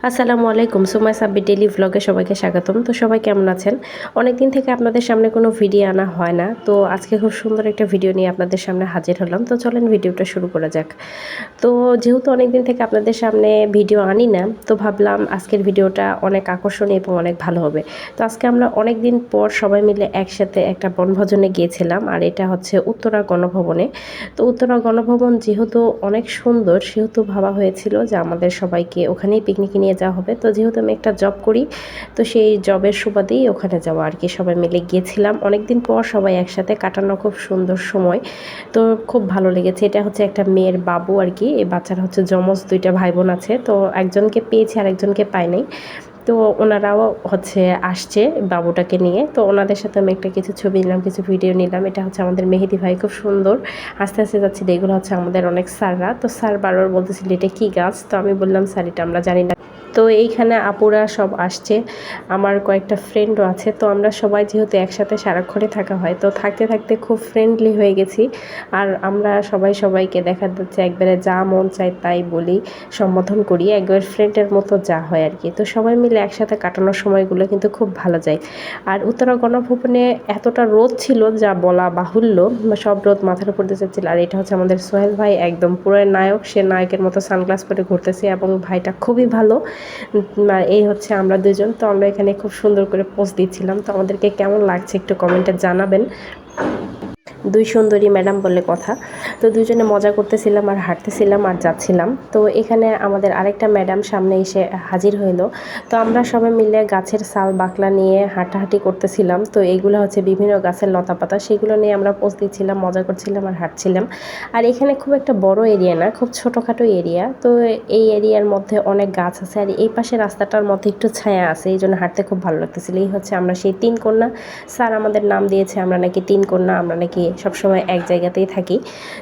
আসসালামু আলাইকুম, সুমাই সাব্বির ডেইলি ভ্লগে সবাইকে স্বাগতম। তো সবাই কেমন আছেন? অনেক দিন থেকে আপনাদের সামনে কোনো ভিডিও আনা হয় না, তো আজকে খুব সুন্দর একটা ভিডিও নিয়ে আপনাদের সামনে হাজির হলাম। তো চলেন ভিডিওটা শুরু করা যাক। তো যেহেতু অনেক দিন থেকে আপনাদের সামনে ভিডিও আনি না, তো ভাবলাম আজকের ভিডিওটা অনেক আকর্ষণীয় এবং অনেক ভালো হবে। তো আজকে আমরা অনেক দিন পর সবাই মিলে একসাথে একটা বনভোজনে গিয়েছিলাম, আর এটা হচ্ছে উত্তরা গণভবনে। তো উত্তরা গণভবন যেহেতু অনেক সুন্দর, সেহেতু ভাবা হয়েছিল যে আমাদের সবাইকে ওখানেই পিকনিকে নিয়ে যাওয়া হবে। তো যেহেতু আমি একটা জব করি, তো সেই জবের সুবাদেই ওখানে যাওয়া আর কি। সবাই মিলে গিয়েছিলাম, অনেকদিন পর সবাই একসাথে কাটানো খুব সুন্দর সময়। তো খুব ভালো লেগেছে। এটা হচ্ছে একটা মেয়ের বাবু আর কি। এই বাচ্চারা হচ্ছে যমজ, দুইটা ভাই বোন আছে। তো একজনকে পেয়েছি আর একজনকে পাই নাই। তো ওনারাও হচ্ছে আসছে বাবুটাকে নিয়ে। তো ওনাদের সাথে আমি একটা কিছু ছবি নিলাম, কিছু ভিডিও নিলাম। এটা হচ্ছে আমাদের মেহেদি ভাই, খুব সুন্দর আস্তে আস্তে যাচ্ছিল। এগুলো হচ্ছে আমাদের অনেক স্যাররা। তো স্যার বারবার বলতেছিল এটা কী গাছ, তো আমি বললাম স্যার এটা আমরা জানি না। তো এইখানে আপুরা সব আসছে, আমার কয়েকটা ফ্রেন্ডও আছে। তো আমরা সবাই যেহেতু একসাথে সারাক্ষণই থাকা হয়, তো থাকতে থাকতে খুব ফ্রেন্ডলি হয়ে গেছি। আর আমরা সবাই সবাইকে দেখা যাচ্ছে একবারে যা মন চায় তাই বলি, সম্বোধন করি, একবার ফ্রেন্ডের মতো যা হয় আর কি। তো সবাই মিলে একসাথে কাটানোর সময়গুলো কিন্তু খুব ভালো যায়। আর উত্তরা গণভবনে এতটা রোদ ছিল যা বলা বাহুল্য, সব রোদ মাথার উপর দিয়ে যাচ্ছিল। আর এটা হচ্ছে আমাদের সোহেল ভাই, একদম পুরো নায়ক, সে নায়কের মতো সানগ্লাস পরে ঘুরতেছে এবং ভাইটা খুবই ভালো। এই হচ্ছে আমরা দুজন। তো আমরা এখানে খুব সুন্দর করে পোজ দিচ্ছিলাম। তো আমাদেরকে কেমন লাগছে একটু কমেন্টে জানাবেন। দুই সুন্দরী ম্যাডাম বলে কথা। তো দুজনে মজা করতেছিলাম আর হাঁটতেছিলাম আর যাচ্ছিলাম। তো এখানে আমাদের আরেকটা ম্যাডাম সামনে এসে হাজির হইলো। তো আমরা সবাই মিলে গাছের ছাল বাকলা নিয়ে হাঁটাহাঁটি করতেছিলাম। তো এইগুলো হচ্ছে বিভিন্ন গাছের লতাপাতা, সেগুলো নিয়ে আমরা পোজ দিচ্ছিলাম, মজা করছিলাম আর হাঁটছিলাম। আর এখানে খুব একটা বড় এরিয়া না, খুব ছোটোখাটো এরিয়া। তো এই এরিয়ার মধ্যে অনেক গাছ আছে, আর এই পাশে রাস্তাটার মধ্যে একটু ছায়া আছে, এই জন্য হাঁটতে খুব ভালো লাগতেছিল। এই হচ্ছে আমরা সেই তিন কন্যা। স্যার আমাদের নাম দিয়েছে আমরা নাকি তিন কন্যা, আমরা নাকি সবসময় এক জায়গাতেই থাকি।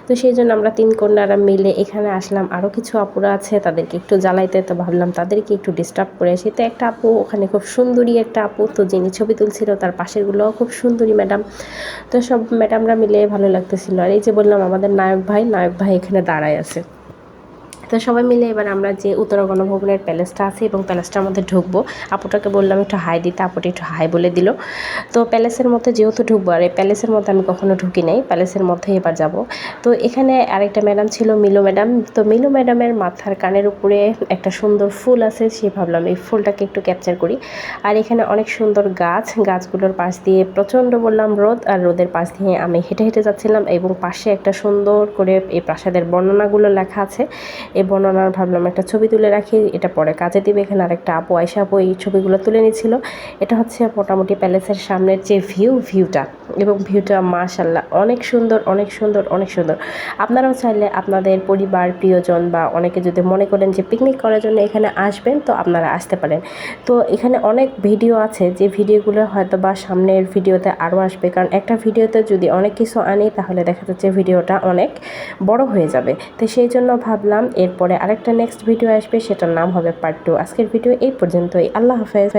তো সেই জন্য আমরা তিন কন্যারা মিলে এখানে আসলাম। আরও কিছু আপুরা আছে, তাদেরকে একটু জ্বালাইতে, তো ভাবলাম তাদেরকে একটু ডিস্টার্ব করে আসি। তো একটা আপু ওখানে, খুব সুন্দরী একটা আপু, তো যিনি ছবি তুলছিল তার পাশেরগুলোও খুব সুন্দরী ম্যাডাম। তো সব ম্যাডামরা মিলে ভালো লাগতেছিল। আর এই যে বললাম আমাদের নায়ক ভাই এখানে দাঁড়ায় আছে। তো সবাই মিলে এবার আমরা যে উত্তরা গণভবনের প্যালেসটা আছে এবং প্যালেসটার মধ্যে ঢুকবো। আপুটাকে বললাম একটু হাই দিতে, আপুটি একটু হাই বলে দিল। তো প্যালেসের মধ্যে যেহেতু ঢুকবো, আর এই প্যালেসের মধ্যে আমি কখনো ঢুকি নাই, প্যালেসের মধ্যে এবার যাব। তো এখানে আরেকটা ম্যাডাম ছিল, মিলু ম্যাডাম। তো মিলু ম্যাডামের মাথার কানের উপরে একটা সুন্দর ফুল আছে, সে ভাবলাম এই ফুলটাকে একটু ক্যাপচার করি। আর এখানে অনেক সুন্দর গাছ, গাছগুলোর পাশ দিয়ে প্রচণ্ড বললাম রোদ, আর রোদের পাশ দিয়ে আমি হেঁটে হেঁটে যাচ্ছিলাম। এবং পাশে একটা সুন্দর করে এই প্রাসাদের বর্ণনাগুলো লেখা আছে। এই বর্ণনার ভাবলাম একটা ছবি তুলে রাখি, এটা পরে কাজে দিবে। এখানে আরেকটা আপু আয়সা আপু এই ছবিগুলো তুলে নিচ্ছিল। এটা হচ্ছে মোটামুটি প্যালেসের সামনের যে ভিউটা, এবং ভিউটা মাশাআল্লাহ অনেক সুন্দর, অনেক সুন্দর, অনেক সুন্দর। আপনারাও চাইলে আপনাদের পরিবার, প্রিয়জন বা অনেকে যদি মনে করেন যে পিকনিক করার জন্য এখানে আসবেন, তো আপনারা আসতে পারেন। তো এখানে অনেক ভিডিও আছে, যে ভিডিওগুলো হয়তো বা সামনের ভিডিওতে আরও আসবে, কারণ একটা ভিডিওতে যদি অনেক কিছু আনি তাহলে দেখা যাচ্ছে ভিডিওটা অনেক বড় হয়ে যাবে। তো সেই জন্য ভাবলাম এরপরে আরেকটা নেক্সট ভিডিও আসবে, সেটার নাম হবে পার্ট 2। আজকের ভিডিও এই পর্যন্তই। আল্লাহ হাফেজ।